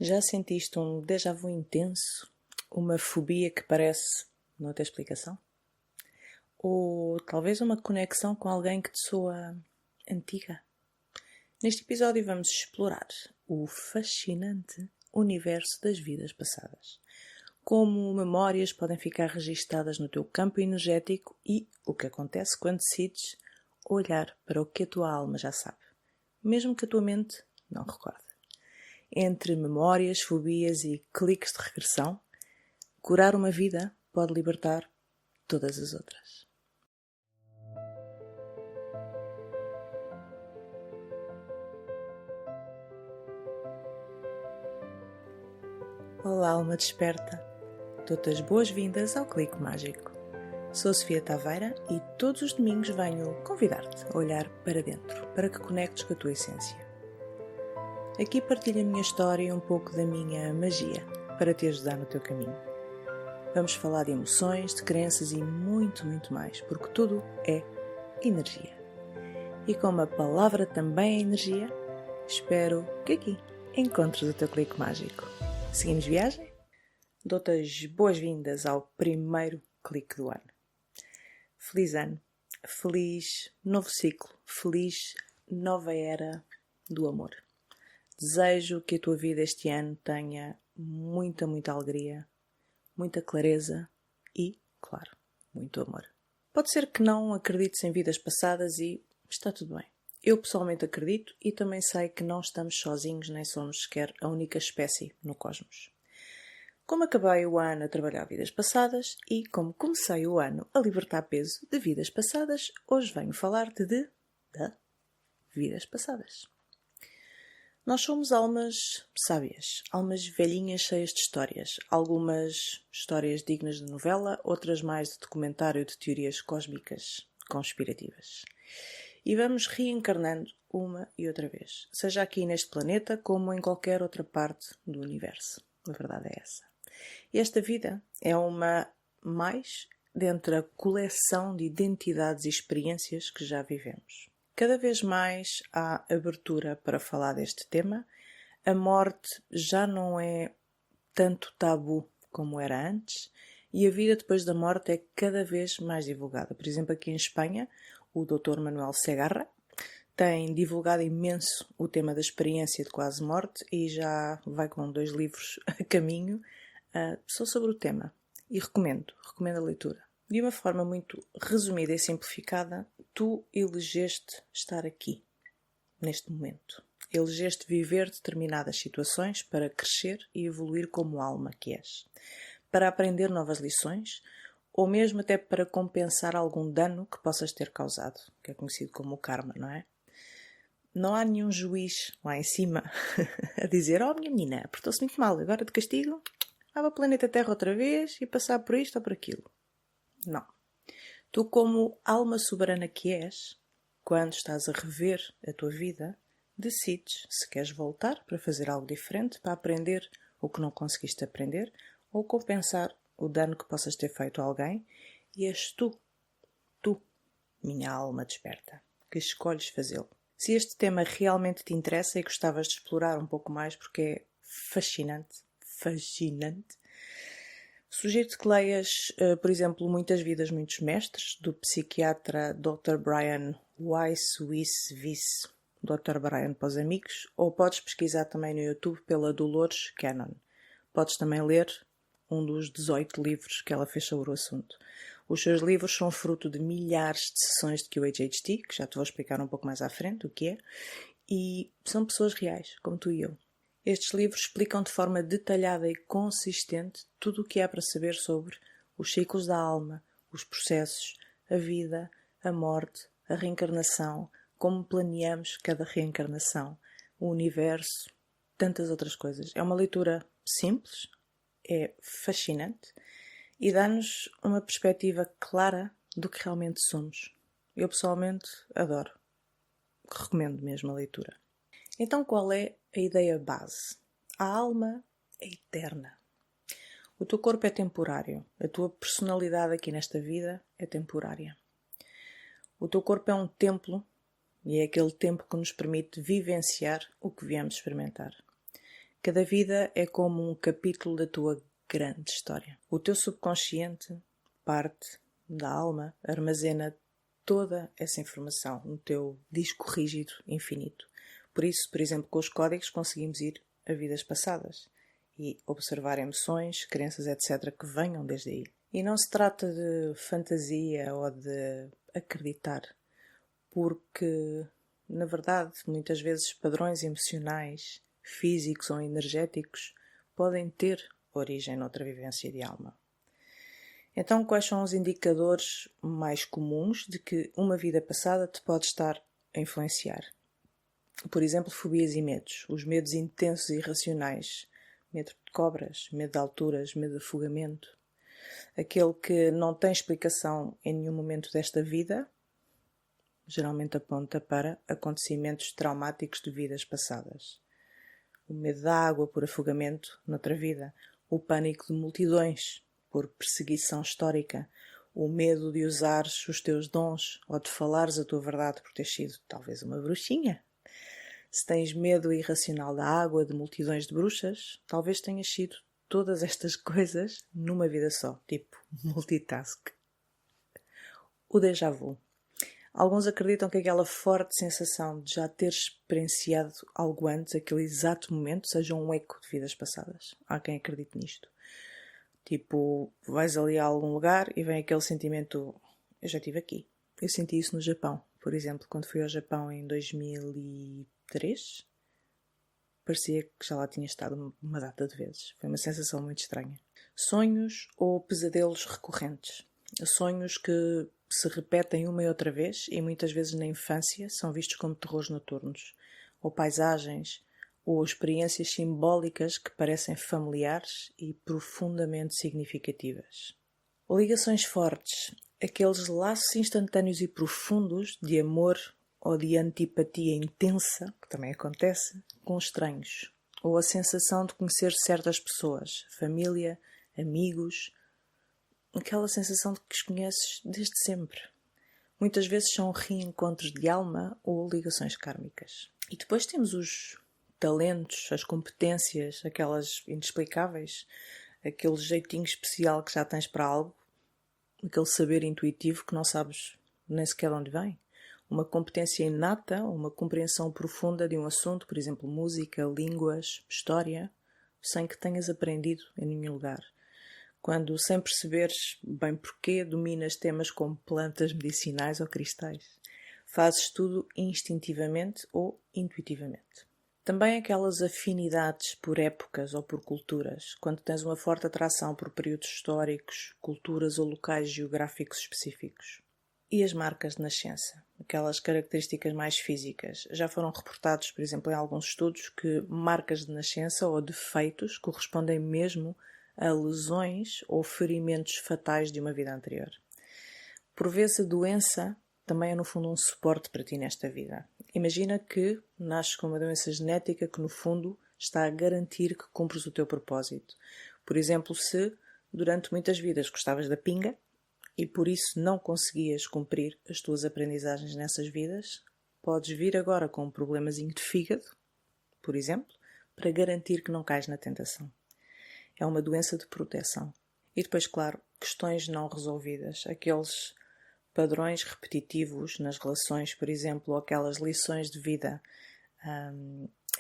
Já sentiste um déjà vu intenso? Uma fobia que parece não ter explicação? Ou talvez uma conexão com alguém que te soa antiga? Neste episódio vamos explorar o fascinante universo das vidas passadas. Como memórias podem ficar registadas no teu campo energético e o que acontece quando decides olhar para o que a tua alma já sabe, mesmo que a tua mente não recorde. Entre memórias, fobias e cliques de regressão, curar uma vida pode libertar todas as outras. Olá, alma desperta! Dou-te as boas-vindas ao Clique Mágico. Sou Sofia Taveira e todos os domingos venho convidar-te a olhar para dentro, para que conectes com a tua essência. Aqui partilho a minha história e um pouco da minha magia para te ajudar no teu caminho. Vamos falar de emoções, de crenças e muito, muito mais, porque tudo é energia. E como a palavra também é energia, espero que aqui encontres o teu clique mágico. Seguimos viagem? Dou-te as boas-vindas ao primeiro clique do ano. Feliz ano, feliz novo ciclo, feliz nova era do amor. Desejo que a tua vida este ano tenha muita, muita alegria, muita clareza e, claro, muito amor. Pode ser que não acredites em vidas passadas e está tudo bem. Eu pessoalmente acredito e também sei que não estamos sozinhos nem somos sequer a única espécie no cosmos. Como acabei o ano a trabalhar vidas passadas e como comecei o ano a libertar peso de vidas passadas, hoje venho falar-te de vidas passadas. Nós somos almas sábias, almas velhinhas cheias de histórias. Algumas histórias dignas de novela, outras mais de documentário de teorias cósmicas conspirativas. E vamos reencarnando uma e outra vez, seja aqui neste planeta como em qualquer outra parte do universo. A verdade é essa. Esta vida é uma mais dentre a coleção de identidades e experiências que já vivemos. Cada vez mais há abertura para falar deste tema. A morte já não é tanto tabu como era antes e a vida depois da morte é cada vez mais divulgada. Por exemplo, aqui em Espanha, o Dr. Manuel Segarra tem divulgado imenso o tema da experiência de quase morte e já vai com 2 livros a caminho só sobre o tema. E recomendo a leitura. De uma forma muito resumida e simplificada, tu elegeste estar aqui, neste momento. Elegeste viver determinadas situações para crescer e evoluir como alma que és. Para aprender novas lições, ou mesmo até para compensar algum dano que possas ter causado, que é conhecido como o karma, não é? Não há nenhum juiz lá em cima a dizer: "Oh, minha menina, portou-se muito mal, agora de castigo, vai para o planeta Terra outra vez e passar por isto ou por aquilo." Não. Tu, como alma soberana que és, quando estás a rever a tua vida, decides se queres voltar para fazer algo diferente, para aprender o que não conseguiste aprender ou compensar o dano que possas ter feito a alguém, e és tu, minha alma desperta, que escolhes fazê-lo. Se este tema realmente te interessa e gostavas de explorar um pouco mais porque é fascinante, sugiro-te que leias, por exemplo, Muitas Vidas, Muitos Mestres, do psiquiatra Dr. Brian Weiss, Dr. Brian para os amigos, ou podes pesquisar também no YouTube pela Dolores Cannon. Podes também ler um dos 18 livros que ela fez sobre o assunto. Os seus livros são fruto de milhares de sessões de QHHT, que já te vou explicar um pouco mais à frente o que é, e são pessoas reais, como tu e eu. Estes livros explicam de forma detalhada e consistente tudo o que há para saber sobre os ciclos da alma, os processos, a vida, a morte, a reencarnação, como planeamos cada reencarnação, o universo, tantas outras coisas. É uma leitura simples, é fascinante e dá-nos uma perspectiva clara do que realmente somos. Eu pessoalmente adoro, recomendo mesmo a leitura. Então, qual é a ideia base? A alma é eterna. O teu corpo é temporário. A tua personalidade aqui nesta vida é temporária. O teu corpo é um templo e é aquele templo que nos permite vivenciar o que viemos experimentar. Cada vida é como um capítulo da tua grande história. O teu subconsciente, parte da alma, armazena toda essa informação no teu disco rígido infinito. Por isso, por exemplo, com os códigos conseguimos ir a vidas passadas e observar emoções, crenças, etc. que venham desde aí. E não se trata de fantasia ou de acreditar, porque, na verdade, muitas vezes padrões emocionais, físicos ou energéticos podem ter origem noutra vivência de alma. Então, quais são os indicadores mais comuns de que uma vida passada te pode estar a influenciar? Por exemplo, fobias e medos. Os medos intensos e irracionais. Medo de cobras, medo de alturas, medo de afogamento. Aquele que não tem explicação em nenhum momento desta vida, geralmente aponta para acontecimentos traumáticos de vidas passadas. O medo da água por afogamento noutra vida. O pânico de multidões por perseguição histórica. O medo de usares os teus dons ou de falares a tua verdade por teres sido talvez uma bruxinha. Se tens medo irracional da água, de multidões de bruxas, talvez tenhas sido todas estas coisas numa vida só, tipo multitask. O déjà vu. Alguns acreditam que aquela forte sensação de já ter experienciado algo antes, aquele exato momento, seja um eco de vidas passadas. Há quem acredite nisto. Tipo, vais ali a algum lugar e vem aquele sentimento, eu já estive aqui. Eu senti isso no Japão, por exemplo, quando fui ao Japão em 2003, parecia que já lá tinha estado uma data de vezes. Foi uma sensação muito estranha. Sonhos ou pesadelos recorrentes. Sonhos que se repetem uma e outra vez e muitas vezes na infância são vistos como terrores noturnos, ou paisagens, ou experiências simbólicas que parecem familiares e profundamente significativas. Ligações fortes, aqueles laços instantâneos e profundos de amor ou de antipatia intensa, que também acontece, com estranhos, ou a sensação de conhecer certas pessoas, família, amigos, aquela sensação de que os conheces desde sempre. Muitas vezes são reencontros de alma ou ligações kármicas. E depois temos os talentos, as competências, aquelas inexplicáveis, aquele jeitinho especial que já tens para algo, aquele saber intuitivo que não sabes nem sequer de onde vem. Uma competência inata, uma compreensão profunda de um assunto, por exemplo, música, línguas, história, sem que tenhas aprendido em nenhum lugar. Quando, sem perceberes bem porquê, dominas temas como plantas medicinais ou cristais. Fazes tudo instintivamente ou intuitivamente. Também aquelas afinidades por épocas ou por culturas, quando tens uma forte atração por períodos históricos, culturas ou locais geográficos específicos. E as marcas de nascença, aquelas características mais físicas. Já foram reportados, por exemplo, em alguns estudos, que marcas de nascença ou defeitos correspondem mesmo a lesões ou ferimentos fatais de uma vida anterior. Por vezes a doença também é no fundo um suporte para ti nesta vida. Imagina que nasces com uma doença genética que no fundo está a garantir que cumpres o teu propósito. Por exemplo, se durante muitas vidas gostavas da pinga e por isso não conseguias cumprir as tuas aprendizagens nessas vidas, podes vir agora com um problemazinho de fígado, por exemplo, para garantir que não cais na tentação. É uma doença de proteção. E depois, claro, questões não resolvidas, aqueles padrões repetitivos nas relações, por exemplo, ou aquelas lições de vida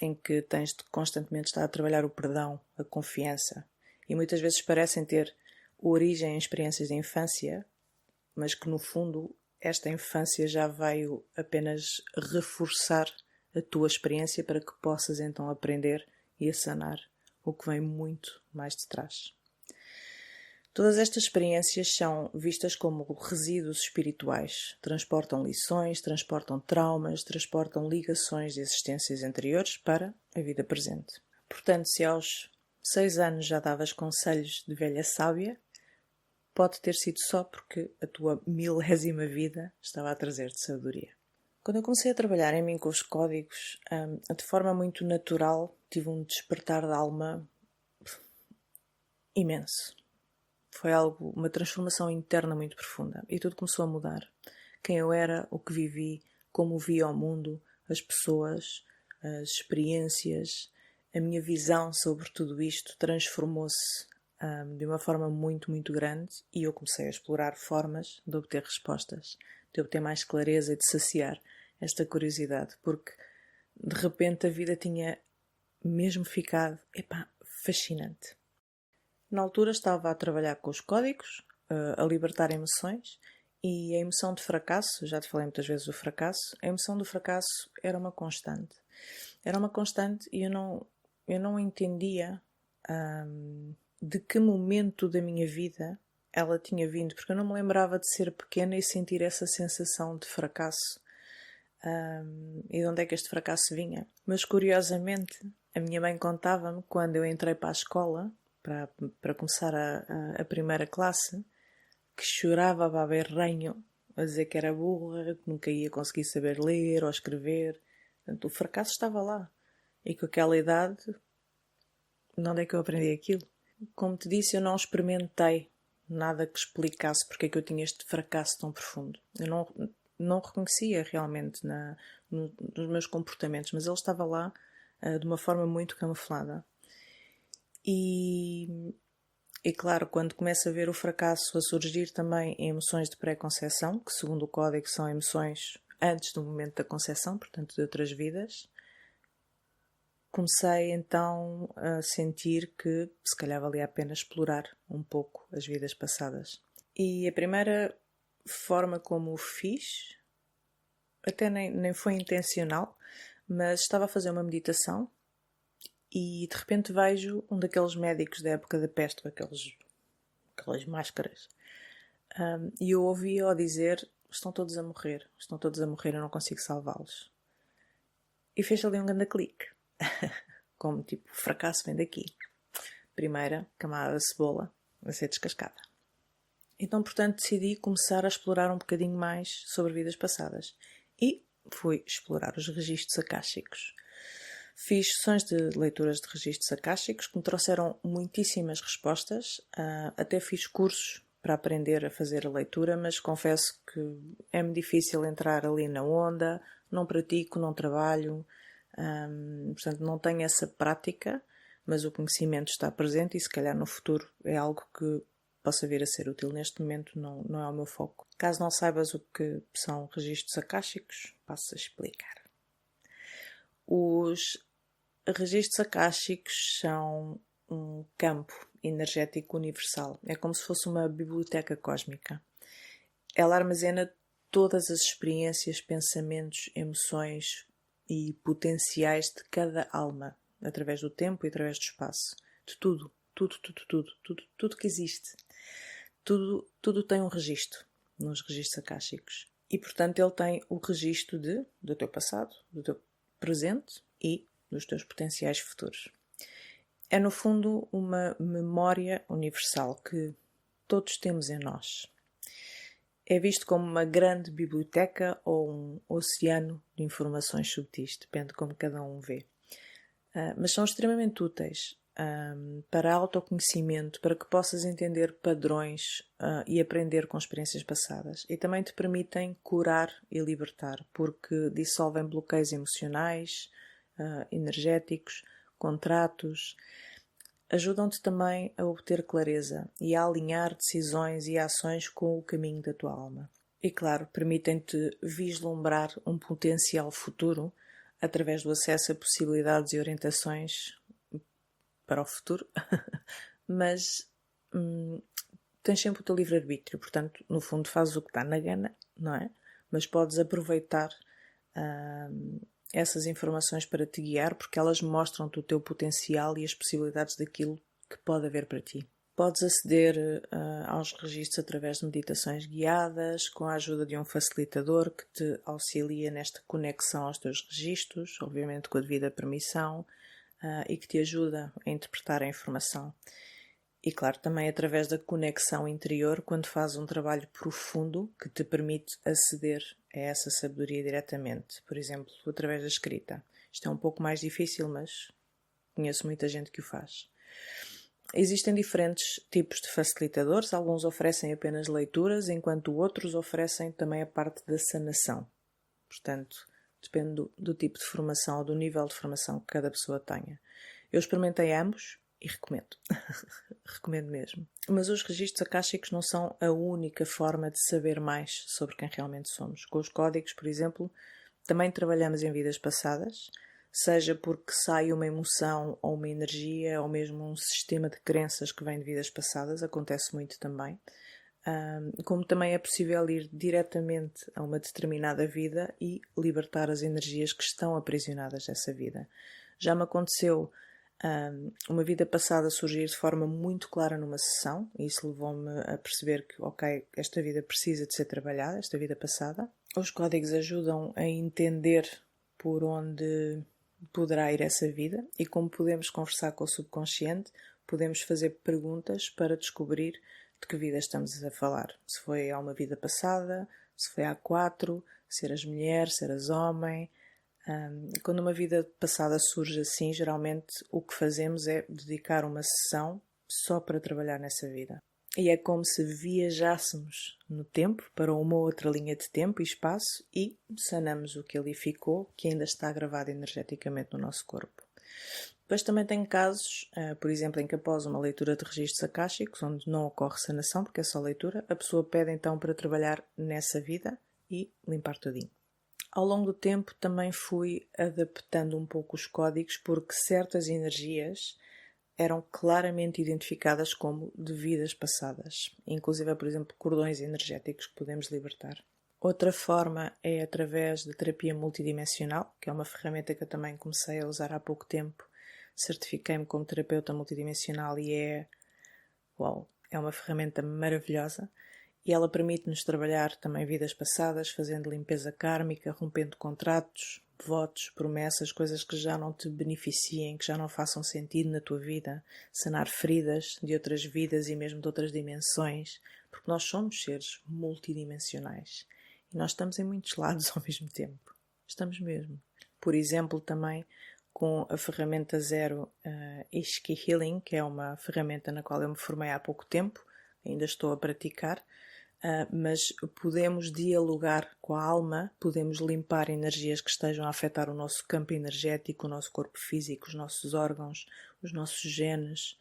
em que tens de constantemente estar a trabalhar o perdão, a confiança, e muitas vezes parecem ter origem em experiências de infância, mas que no fundo esta infância já veio apenas reforçar a tua experiência para que possas então aprender e a sanar o que vem muito mais de trás. Todas estas experiências são vistas como resíduos espirituais. Transportam lições, transportam traumas, transportam ligações de existências anteriores para a vida presente. Portanto, se aos 6 anos já davas conselhos de velha sábia, pode ter sido só porque a tua 1000ª vida estava a trazer-te sabedoria. Quando eu comecei a trabalhar em mim com os códigos, de forma muito natural, tive um despertar da alma imenso. Foi uma transformação interna muito profunda e tudo começou a mudar. Quem eu era, o que vivi, como via o mundo, as pessoas, as experiências a minha visão sobre tudo isto transformou-se de uma forma muito, muito grande e eu comecei a explorar formas de obter respostas, de obter mais clareza e de saciar esta curiosidade, porque de repente a vida tinha mesmo ficado, fascinante. Na altura estava a trabalhar com os códigos, a libertar emoções, e a emoção de fracasso, já te falei muitas vezes do fracasso, a emoção do fracasso era uma constante. Era uma constante e eu não entendia de que momento da minha vida ela tinha vindo, porque eu não me lembrava de ser pequena e sentir essa sensação de fracasso. E de onde é que este fracasso vinha? Mas curiosamente, a minha mãe contava-me quando eu entrei para a escola, para começar a primeira classe, que chorava a baberranho, a dizer que era burra, que nunca ia conseguir saber ler ou escrever. Portanto, o fracasso estava lá. E com aquela idade, de onde é que eu aprendi aquilo? Como te disse, eu não experimentei nada que explicasse porque é que eu tinha este fracasso tão profundo. Eu não reconhecia realmente nos meus comportamentos, mas ele estava lá de uma forma muito camuflada. E claro, quando começo a ver o fracasso a surgir também em emoções de pré-conceição, que segundo o código são emoções antes do momento da conceção, portanto de outras vidas, comecei então a sentir que se calhar valia a pena explorar um pouco as vidas passadas. E a primeira forma como o fiz, até nem foi intencional, mas estava a fazer uma meditação e de repente vejo um daqueles médicos da época da peste com aquelas máscaras. E eu ouvi-o dizer: estão todos a morrer, eu não consigo salvá-los. E fez ali um grande clique. Como tipo, o fracasso vem daqui. Primeira camada de cebola a ser descascada. Então, portanto, decidi começar a explorar um bocadinho mais sobre vidas passadas. E fui explorar os registros akáshicos. Fiz sessões de leituras de registros akáshicos que me trouxeram muitíssimas respostas. Até fiz cursos para aprender a fazer a leitura, mas confesso que é-me difícil entrar ali na onda, não pratico, não trabalho, portanto não tenho essa prática, mas o conhecimento está presente e se calhar no futuro é algo que possa vir a ser útil. Neste momento não é o meu foco. Caso não saibas o que são registros akáshicos, passo a explicar. Os registros akáshicos são um campo energético universal. É como se fosse uma biblioteca cósmica. Ela armazena todas as experiências, pensamentos, emoções e potenciais de cada alma, através do tempo e através do espaço. De tudo que existe. Tudo tem um registro nos registros akáshicos. E, portanto, ele tem o registro do teu passado, do teu presente e dos teus potenciais futuros. É, no fundo, uma memória universal que todos temos em nós. É visto como uma grande biblioteca ou um oceano de informações subtis, depende de como cada um vê. Mas são extremamente úteis para autoconhecimento, para que possas entender padrões e aprender com experiências passadas. E também te permitem curar e libertar, porque dissolvem bloqueios emocionais, energéticos, contratos. Ajudam-te também a obter clareza e a alinhar decisões e ações com o caminho da tua alma. E claro, permitem-te vislumbrar um potencial futuro através do acesso a possibilidades e orientações para o futuro, mas tens sempre o teu livre-arbítrio, portanto, no fundo fazes o que está na gana, não é? Mas podes aproveitar essas informações para te guiar, porque elas mostram-te o teu potencial e as possibilidades daquilo que pode haver para ti. Podes aceder aos registros através de meditações guiadas, com a ajuda de um facilitador que te auxilia nesta conexão aos teus registros, obviamente com a devida permissão, e que te ajuda a interpretar a informação. E claro, também através da conexão interior, quando fazes um trabalho profundo que te permite aceder a essa sabedoria diretamente. Por exemplo, através da escrita. Isto é um pouco mais difícil, mas conheço muita gente que o faz. Existem diferentes tipos de facilitadores. Alguns oferecem apenas leituras, enquanto outros oferecem também a parte da sanação. Portanto, depende do tipo de formação ou do nível de formação que cada pessoa tenha. Eu experimentei ambos e recomendo. Recomendo mesmo. Mas os registros akáshicos não são a única forma de saber mais sobre quem realmente somos. Com os códigos, por exemplo, também trabalhamos em vidas passadas, seja porque sai uma emoção ou uma energia ou mesmo um sistema de crenças que vem de vidas passadas, acontece muito também. Como também é possível ir diretamente a uma determinada vida e libertar as energias que estão aprisionadas nessa vida. Já me aconteceu uma vida passada surgir de forma muito clara numa sessão, e isso levou-me a perceber que, ok, esta vida precisa de ser trabalhada, esta vida passada. Os códigos ajudam a entender por onde poderá ir essa vida e como podemos conversar com o subconsciente, podemos fazer perguntas para descobrir de que vida estamos a falar. Se foi há uma vida passada, se foi há 4, se eras mulher, se eras homem. Quando uma vida passada surge assim, geralmente o que fazemos é dedicar uma sessão só para trabalhar nessa vida. E é como se viajássemos no tempo para uma outra linha de tempo e espaço e sanamos o que ali ficou, que ainda está gravado energeticamente no nosso corpo. Depois também tenho casos, por exemplo, em que após uma leitura de registros akáshicos, onde não ocorre sanação, porque é só leitura, a pessoa pede então para trabalhar nessa vida e limpar tudinho. Ao longo do tempo também fui adaptando um pouco os códigos, porque certas energias eram claramente identificadas como de vidas passadas, inclusive, por exemplo, cordões energéticos que podemos libertar. Outra forma é através da terapia multidimensional, que é uma ferramenta que eu também comecei a usar há pouco tempo. Certifiquei-me como terapeuta multidimensional e é uma ferramenta maravilhosa e ela permite-nos trabalhar também vidas passadas, fazendo limpeza kármica, rompendo contratos, votos, promessas, coisas que já não te beneficiem, que já não façam sentido na tua vida, sanar feridas de outras vidas e mesmo de outras dimensões, porque nós somos seres multidimensionais e nós estamos em muitos lados ao mesmo tempo. Estamos mesmo. Por exemplo, também com a ferramenta Zero Ishki Healing, que é uma ferramenta na qual eu me formei há pouco tempo, ainda estou a praticar, mas podemos dialogar com a alma, podemos limpar energias que estejam a afetar o nosso campo energético, o nosso corpo físico, os nossos órgãos, os nossos genes,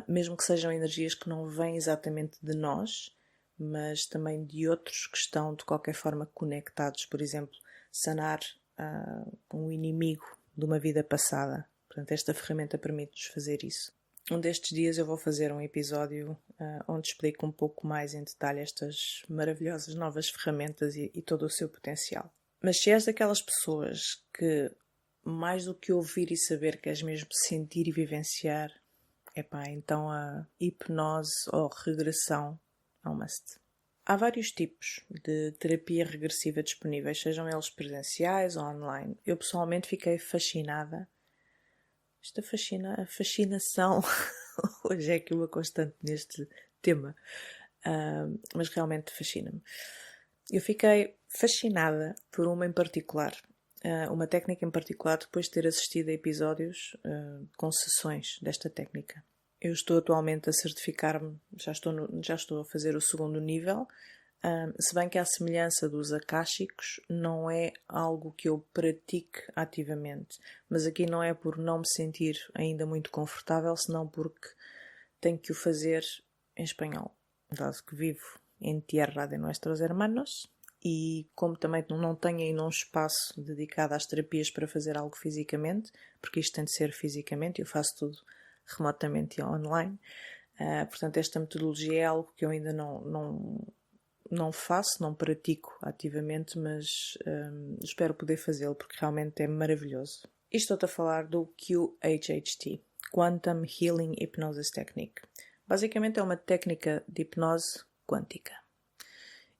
mesmo que sejam energias que não vêm exatamente de nós, mas também de outros que estão de qualquer forma conectados. Por exemplo, sanar um inimigo de uma vida passada. Portanto, esta ferramenta permite-nos fazer isso. Um destes dias eu vou fazer um episódio onde explico um pouco mais em detalhe estas maravilhosas novas ferramentas e todo o seu potencial. Mas se és daquelas pessoas que, mais do que ouvir e saber, queres mesmo sentir e vivenciar, então a hipnose ou regressão é um must. Há vários tipos de terapia regressiva disponíveis, sejam eles presenciais ou online. Eu pessoalmente fiquei fascinada. Esta fascinação hoje é aqui uma constante neste tema, mas realmente fascina-me. Eu fiquei fascinada por uma em particular, uma técnica em particular, depois de ter assistido a episódios com sessões desta técnica. Eu estou atualmente a certificar-me, já estou a fazer o segundo nível, se bem que à semelhança dos akáshicos não é algo que eu pratique ativamente, mas aqui não é por não me sentir ainda muito confortável, senão porque tenho que o fazer em espanhol, dado que vivo em tierra de nuestros hermanos e como também não tenho ainda um espaço dedicado às terapias para fazer algo fisicamente, porque isto tem de ser fisicamente, eu faço tudo remotamente e online, portanto esta metodologia é algo que eu ainda não faço, não pratico ativamente, mas espero poder fazê-lo porque realmente é maravilhoso. E estou-te a falar do QHHT, Quantum Healing Hypnosis Technique. Basicamente é uma técnica de hipnose quântica.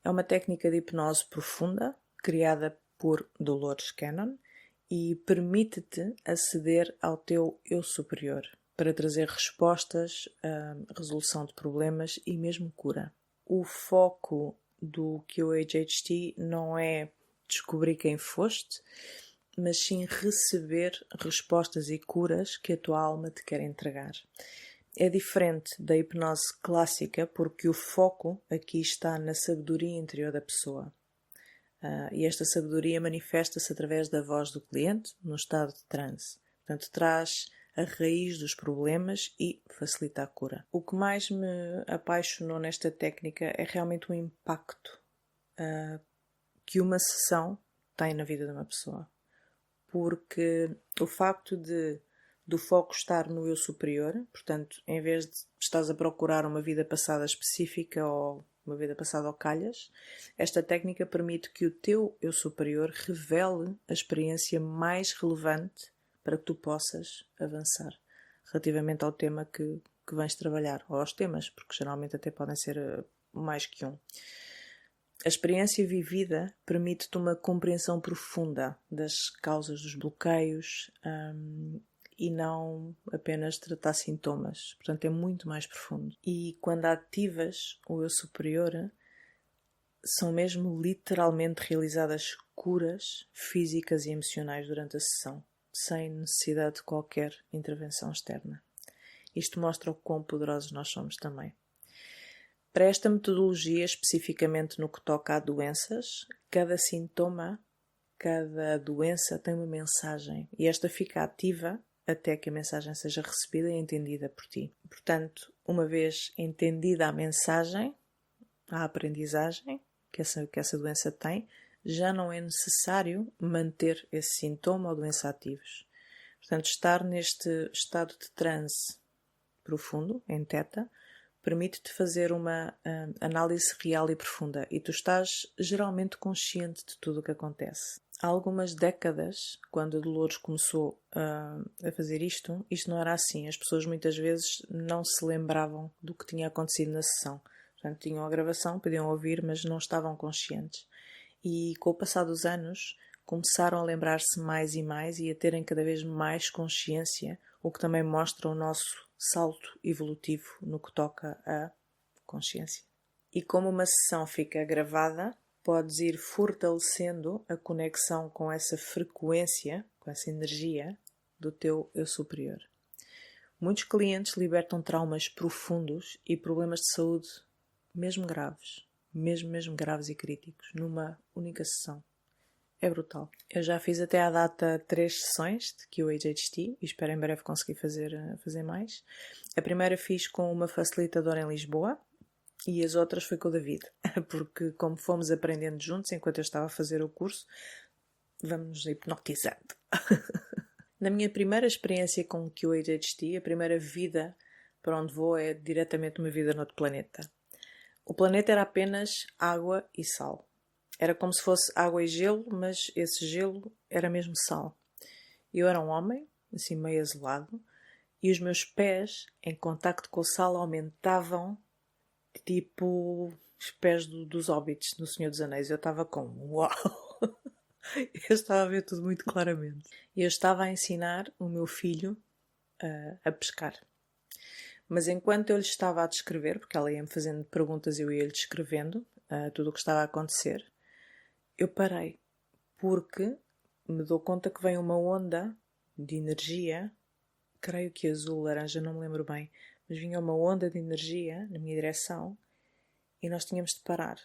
É uma técnica de hipnose profunda, criada por Dolores Cannon, e permite-te aceder ao teu eu superior para trazer respostas, resolução de problemas e mesmo cura. O foco do QHHT não é descobrir quem foste, mas sim receber respostas e curas que a tua alma te quer entregar. É diferente da hipnose clássica porque o foco aqui está na sabedoria interior da pessoa. E esta sabedoria manifesta-se através da voz do cliente no estado de transe. Portanto, traz a raiz dos problemas e facilita a cura. O que mais me apaixonou nesta técnica é realmente o impacto que uma sessão tem na vida de uma pessoa. Porque o facto do foco estar no eu superior, portanto, em vez de estás a procurar uma vida passada específica ou uma vida passada ao calhas, esta técnica permite que o teu eu superior revele a experiência mais relevante para que tu possas avançar relativamente ao tema que vens trabalhar, ou aos temas, porque geralmente até podem ser mais que um. A experiência vivida permite-te uma compreensão profunda das causas dos bloqueios e não apenas tratar sintomas. Portanto, é muito mais profundo. E quando ativas o eu superior, são mesmo literalmente realizadas curas físicas e emocionais durante a sessão, sem necessidade de qualquer intervenção externa. Isto mostra o quão poderosos nós somos também. Para esta metodologia, especificamente no que toca a doenças, cada sintoma, cada doença tem uma mensagem e esta fica ativa até que a mensagem seja recebida e entendida por ti. Portanto, uma vez entendida a mensagem, a aprendizagem que essa doença tem, já não é necessário manter esse sintoma ou doença ativos. Portanto, estar neste estado de transe profundo, em teta, permite-te fazer uma análise real e profunda e tu estás geralmente consciente de tudo o que acontece. Há algumas décadas, quando a Dolores começou a fazer isto não era assim. As pessoas muitas vezes não se lembravam do que tinha acontecido na sessão. Portanto, tinham a gravação, podiam ouvir, mas não estavam conscientes. E com o passar dos anos, começaram a lembrar-se mais e mais e a terem cada vez mais consciência, o que também mostra o nosso salto evolutivo no que toca à consciência. E como uma sessão fica gravada, podes ir fortalecendo a conexão com essa frequência, com essa energia do teu eu superior. Muitos clientes libertam traumas profundos e problemas de saúde mesmo graves, mesmo graves e críticos, numa única sessão. É brutal. Eu já fiz até à data 3 sessões de QHHT e espero em breve conseguir fazer mais. A primeira fiz com uma facilitadora em Lisboa e as outras foi com o David, porque como fomos aprendendo juntos enquanto eu estava a fazer o curso, vamos hipnotizando. Na minha primeira experiência com QHHT, a primeira vida para onde vou é diretamente uma vida noutro planeta. O planeta era apenas água e sal. Era como se fosse água e gelo, mas esse gelo era mesmo sal. Eu era um homem, assim meio azulado, e os meus pés, em contacto com o sal, aumentavam tipo os pés dos hobbits no Senhor dos Anéis. Eu estava com uau! Eu estava a ver tudo muito claramente. E eu estava a ensinar o meu filho a pescar. Mas enquanto eu lhe estava a descrever, porque ela ia-me fazendo perguntas e eu ia-lhe descrevendo tudo o que estava a acontecer, eu parei, porque me dou conta que vem uma onda de energia, creio que azul, laranja, não me lembro bem, mas vinha uma onda de energia na minha direção e nós tínhamos de parar.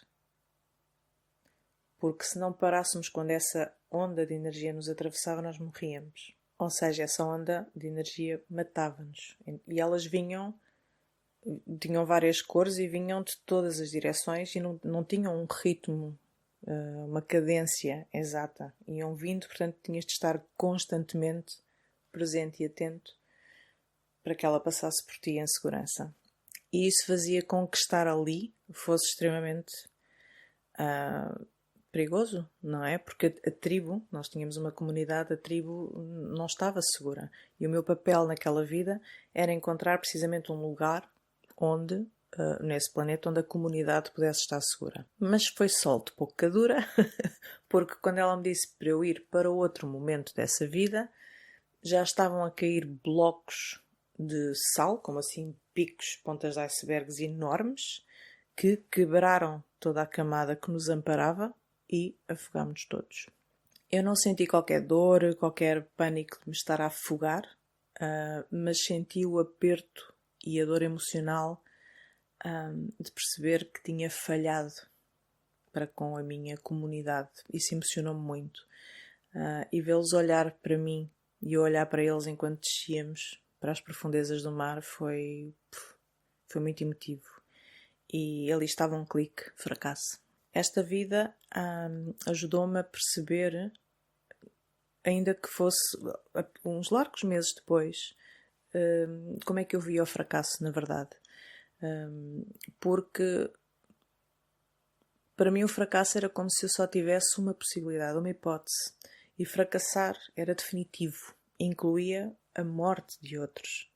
Porque se não parássemos quando essa onda de energia nos atravessava, nós morríamos. Ou seja, essa onda de energia matava-nos. E elas tinham várias cores e vinham de todas as direções e não tinham um ritmo, uma cadência exata. Iam vindo, portanto tinhas de estar constantemente presente e atento para que ela passasse por ti em segurança. E isso fazia com que estar ali fosse extremamente perigoso, não é? Porque a tribo, nós tínhamos uma comunidade, a tribo não estava segura. E o meu papel naquela vida era encontrar precisamente um lugar onde, nesse planeta, onde a comunidade pudesse estar segura. Mas foi solto pouca dura, porque quando ela me disse para eu ir para outro momento dessa vida, já estavam a cair blocos de sal, como assim picos, pontas de icebergs enormes, que quebraram toda a camada que nos amparava e afogámos-nos todos. Eu não senti qualquer dor, qualquer pânico de me estar a afogar, mas senti o aperto e a dor emocional de perceber que tinha falhado para com a minha comunidade. Isso emocionou-me muito. E vê-los olhar para mim e eu olhar para eles enquanto descíamos para as profundezas do mar foi muito emotivo. E ali estava um clique, fracasso. Esta vida ajudou-me a perceber, ainda que fosse uns largos meses depois, como é que eu via o fracasso, na verdade. Porque para mim o fracasso era como se eu só tivesse uma possibilidade, uma hipótese. E fracassar era definitivo. Incluía a morte de outros.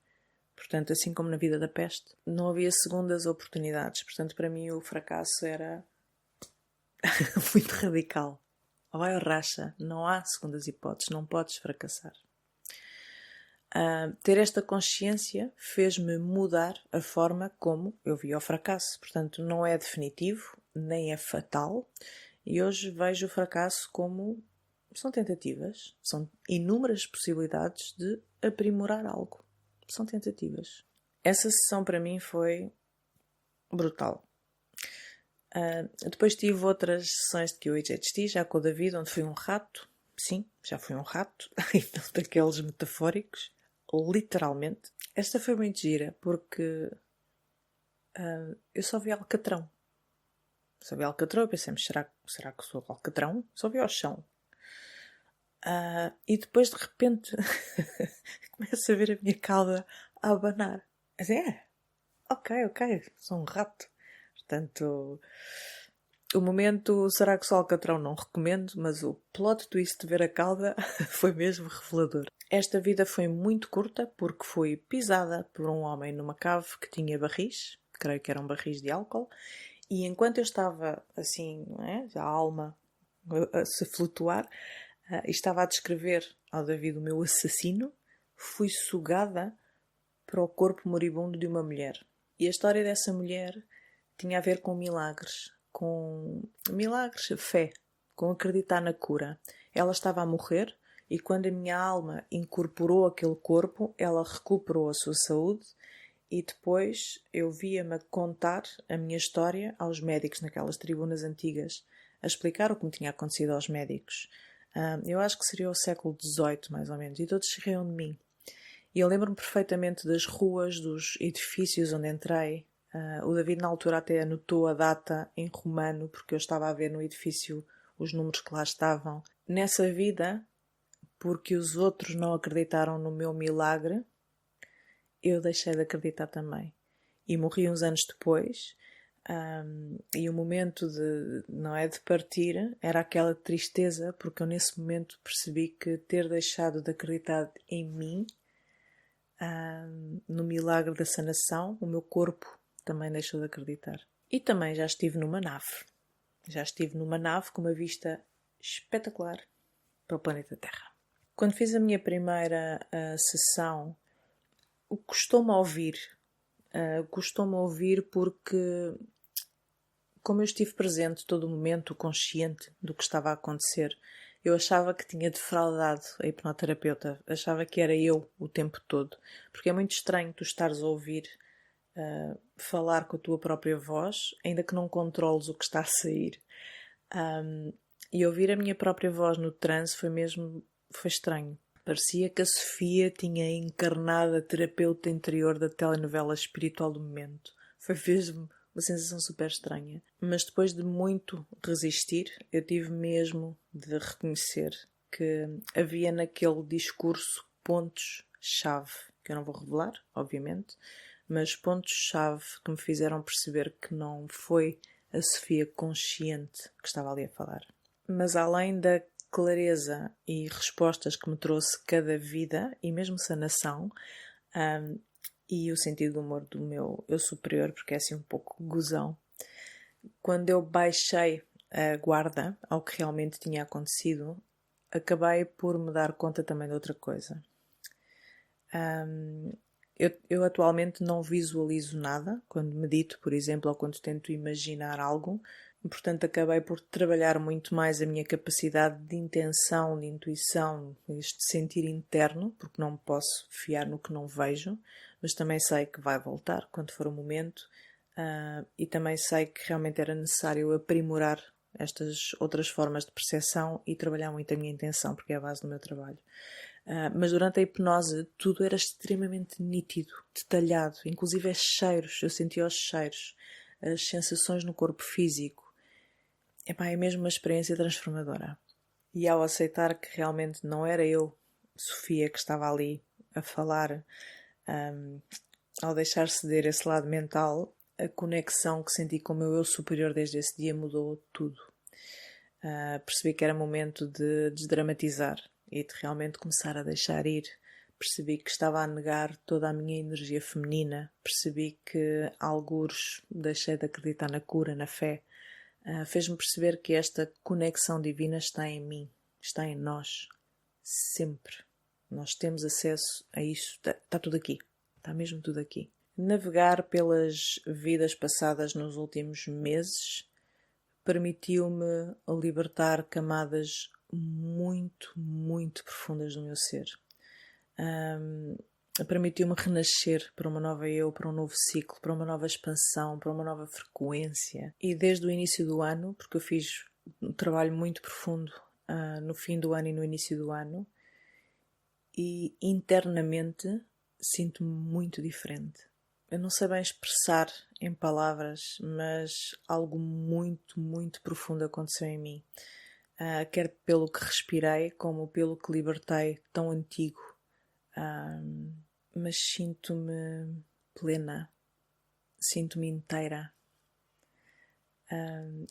Portanto, assim como na vida da peste, não havia segundas oportunidades. Portanto, para mim o fracasso era muito radical. Ou vai ou racha, não há segundas hipóteses, não podes fracassar. Ter esta consciência fez-me mudar a forma como eu via o fracasso. Portanto, não é definitivo, nem é fatal. E hoje vejo o fracasso como são tentativas, são inúmeras possibilidades de aprimorar algo. São tentativas. Essa sessão para mim foi brutal. Depois tive outras sessões de QHHT, já com o David, onde fui um rato. Sim, já fui um rato, daqueles metafóricos, literalmente. Esta foi muito gira, porque eu só vi alcatrão. Só vi alcatrão, eu pensei, mas será que sou alcatrão? Só vi ao chão. E depois, de repente, começo a ver a minha cauda a abanar. Assim, ok, sou um rato. Portanto, o momento será que sou alcatrão não recomendo, mas o plot twist de ver a cauda foi mesmo revelador. Esta vida foi muito curta porque fui pisada por um homem numa cave que tinha barris, creio que eram barris de álcool, e enquanto eu estava assim, não é, a alma a se flutuar, e estava a descrever ao David o meu assassino, fui sugada para o corpo moribundo de uma mulher. E a história dessa mulher tinha a ver com milagres, fé, com acreditar na cura. Ela estava a morrer e quando a minha alma incorporou aquele corpo, ela recuperou a sua saúde e depois eu via-me contar a minha história aos médicos naquelas tribunas antigas, a explicar o que me tinha acontecido aos médicos. Eu acho que seria o século XVIII, mais ou menos, e todos se riam de mim. E eu lembro-me perfeitamente das ruas, dos edifícios onde entrei. O David, na altura, até anotou a data em romano, porque eu estava a ver no edifício os números que lá estavam. Nessa vida, porque os outros não acreditaram no meu milagre, eu deixei de acreditar também. E morri uns anos depois. E o momento de partir era aquela tristeza, porque eu nesse momento percebi que ter deixado de acreditar em mim, no milagre da sanação, o meu corpo também deixou de acreditar. E também já estive numa nave com uma vista espetacular para o planeta Terra. Quando fiz a minha primeira sessão, custou-me ouvir porque, como eu estive presente todo o momento, consciente do que estava a acontecer, eu achava que tinha defraudado a hipnoterapeuta. Achava que era eu o tempo todo. Porque é muito estranho tu estares a ouvir falar com a tua própria voz, ainda que não controles o que está a sair. E ouvir a minha própria voz no transe foi estranho. Parecia que a Sofia tinha encarnado a terapeuta interior da telenovela espiritual do momento. Foi mesmo uma sensação super estranha. Mas depois de muito resistir, eu tive mesmo de reconhecer que havia naquele discurso pontos-chave, que eu não vou revelar, obviamente, mas pontos-chave que me fizeram perceber que não foi a Sofia consciente que estava ali a falar. Mas além da clareza e respostas que me trouxe cada vida, e mesmo sanação, e o sentido do humor do meu eu superior, porque é assim um pouco gozão, quando eu baixei a guarda ao que realmente tinha acontecido, acabei por me dar conta também de outra coisa. Eu atualmente não visualizo nada quando medito, por exemplo, ou quando tento imaginar algo. Portanto, acabei por trabalhar muito mais a minha capacidade de intenção, de intuição, este sentir interno, porque não me posso fiar no que não vejo, mas também sei que vai voltar quando for o momento, e também sei que realmente era necessário aprimorar estas outras formas de percepção e trabalhar muito a minha intenção, porque é a base do meu trabalho. Mas durante a hipnose tudo era extremamente nítido, detalhado, inclusive os cheiros, eu sentia os cheiros, as sensações no corpo físico. É mesmo uma experiência transformadora. E ao aceitar que realmente não era eu, Sofia, que estava ali a falar, ao deixar ceder esse lado mental, a conexão que senti com o meu eu superior desde esse dia mudou tudo. Percebi que era momento de desdramatizar e de realmente começar a deixar ir. Percebi que estava a negar toda a minha energia feminina. Percebi que, algures, deixei de acreditar na cura, na fé. Fez-me perceber que esta conexão divina está em mim, está em nós, sempre. Nós temos acesso a isso, está tudo aqui, está mesmo tudo aqui. Navegar pelas vidas passadas nos últimos meses permitiu-me libertar camadas muito, muito profundas do meu ser. Permitiu-me renascer para uma nova eu, para um novo ciclo, para uma nova expansão, para uma nova frequência. E desde o início do ano, porque eu fiz um trabalho muito profundo no fim do ano e no início do ano, e internamente sinto-me muito diferente. Eu não sei bem expressar em palavras, mas algo muito, muito profundo aconteceu em mim. Quer pelo que respirei, como pelo que libertei tão antigo. Mas sinto-me plena, sinto-me inteira.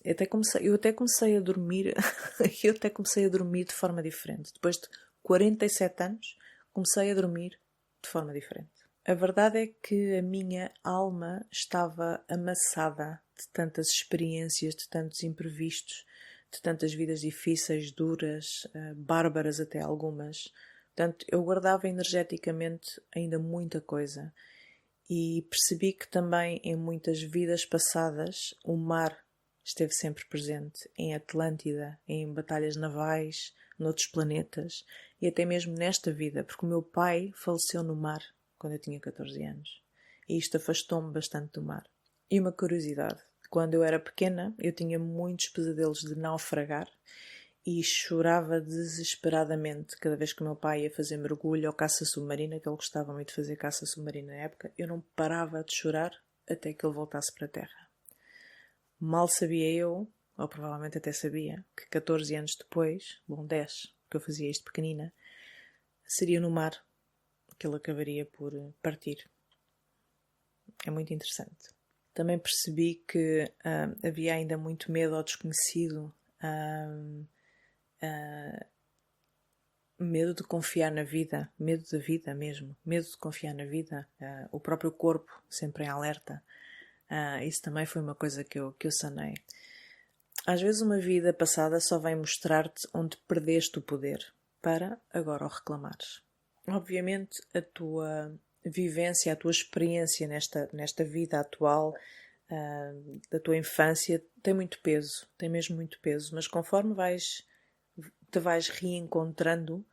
Eu até comecei a dormir, eu até comecei a dormir de forma diferente. Depois de 47 anos, comecei a dormir de forma diferente. A verdade é que a minha alma estava amassada de tantas experiências, de tantos imprevistos, de tantas vidas difíceis, duras, bárbaras até algumas. Portanto, eu guardava energeticamente ainda muita coisa e percebi que também em muitas vidas passadas o mar esteve sempre presente, em Atlântida, em batalhas navais, noutros planetas e até mesmo nesta vida, porque o meu pai faleceu no mar quando eu tinha 14 anos e isto afastou-me bastante do mar. E uma curiosidade, quando eu era pequena eu tinha muitos pesadelos de naufragar e chorava desesperadamente cada vez que o meu pai ia fazer mergulho ou caça submarina, que ele gostava muito de fazer caça submarina na época. Eu não parava de chorar até que ele voltasse para a terra. Mal sabia eu, ou provavelmente até sabia, que 14 anos depois, 10, que eu fazia isto pequenina, seria no mar que ele acabaria por partir. É muito interessante. Também percebi que havia ainda muito medo ao desconhecido, medo de confiar na vida, medo da vida mesmo, medo de confiar na vida, o próprio corpo sempre em alerta. Isso também foi uma coisa que eu sanei. Às vezes uma vida passada só vai mostrar-te onde perdeste o poder, para agora o reclamares. Obviamente a tua vivência, a tua experiência nesta vida atual, da tua infância, tem muito peso, tem mesmo muito peso, mas conforme te vais reencontrando,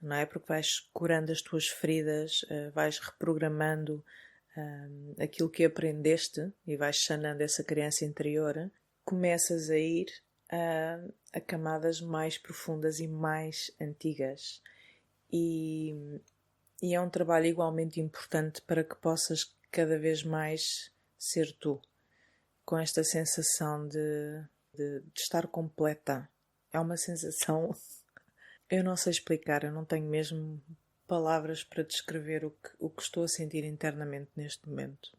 não é? Porque vais curando as tuas feridas, vais reprogramando aquilo que aprendeste e vais sanando essa criança interior, começas a ir a camadas mais profundas e mais antigas. E é um trabalho igualmente importante para que possas cada vez mais ser tu, com esta sensação de estar completa. É uma sensação, eu não sei explicar, eu não tenho mesmo palavras para descrever o que estou a sentir internamente neste momento.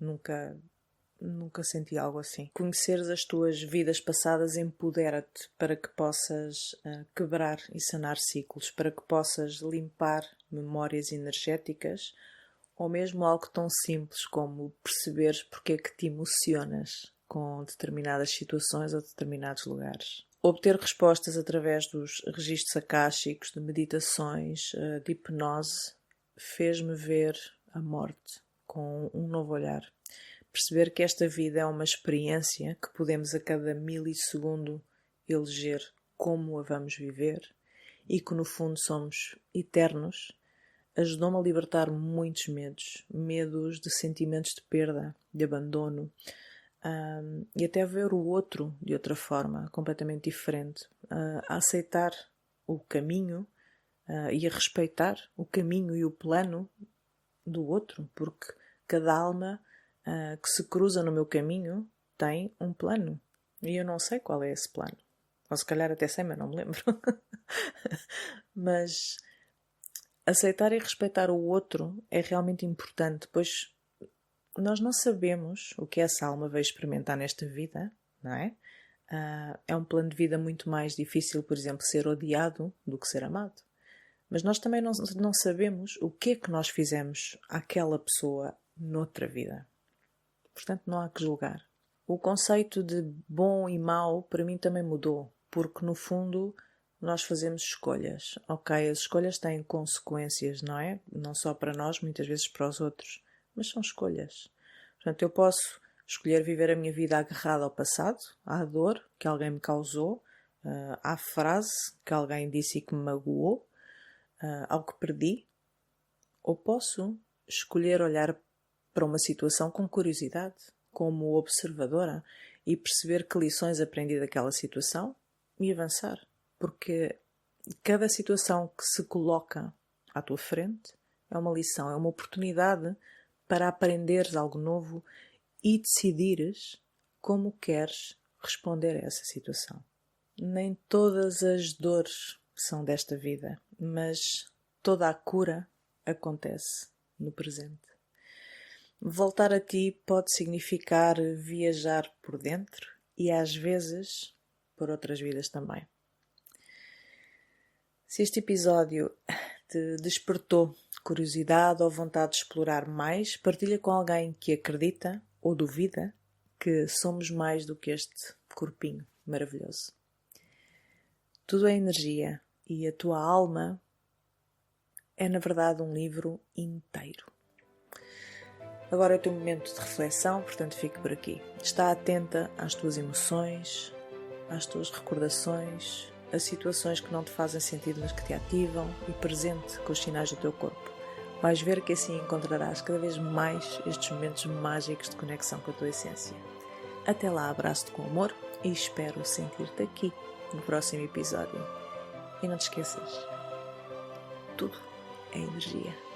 Nunca senti algo assim. Conheceres as tuas vidas passadas empodera-te para que possas quebrar e sanar ciclos, para que possas limpar memórias energéticas, ou mesmo algo tão simples como perceberes porque é que te emocionas com determinadas situações ou determinados lugares. Obter respostas através dos registros akáshicos, de meditações, de hipnose, fez-me ver a morte com um novo olhar. Perceber que esta vida é uma experiência que podemos a cada milissegundo eleger como a vamos viver e que no fundo somos eternos, ajudou-me a libertar muitos medos de sentimentos de perda, de abandono, e até ver o outro de outra forma, completamente diferente, a aceitar o caminho, e a respeitar o caminho e o plano do outro, porque cada alma que se cruza no meu caminho tem um plano e eu não sei qual é esse plano. Ou se calhar até sei, mas não me lembro. Mas aceitar e respeitar o outro é realmente importante, pois nós não sabemos o que essa alma veio experimentar nesta vida, não é? É um plano de vida muito mais difícil, por exemplo, ser odiado do que ser amado. Mas nós também não sabemos o que é que nós fizemos àquela pessoa noutra vida. Portanto, não há que julgar. O conceito de bom e mau, para mim, também mudou. Porque, no fundo, nós fazemos escolhas. Ok, as escolhas têm consequências, não é? Não só para nós, muitas vezes para os outros. Mas são escolhas. Portanto, eu posso escolher viver a minha vida agarrada ao passado, à dor que alguém me causou, à frase que alguém disse e que me magoou, ao que perdi. Ou posso escolher olhar para uma situação com curiosidade, como observadora, e perceber que lições aprendi daquela situação e avançar. Porque cada situação que se coloca à tua frente é uma lição, é uma oportunidade para aprenderes algo novo e decidires como queres responder a essa situação. Nem todas as dores são desta vida, mas toda a cura acontece no presente. Voltar a ti pode significar viajar por dentro e às vezes por outras vidas também. Se este episódio te despertou curiosidade ou vontade de explorar mais, partilha com alguém que acredita ou duvida que somos mais do que este corpinho maravilhoso. Tudo é energia e a tua alma é, na verdade, um livro inteiro. Agora é o teu momento de reflexão, portanto fique por aqui. Está atenta às tuas emoções, às tuas recordações, a situações que não te fazem sentido mas que te ativam e presente com os sinais do teu corpo. Vais ver que assim encontrarás cada vez mais estes momentos mágicos de conexão com a tua essência. Até lá, abraço-te com amor e espero sentir-te aqui no próximo episódio. E não te esqueças, tudo é energia.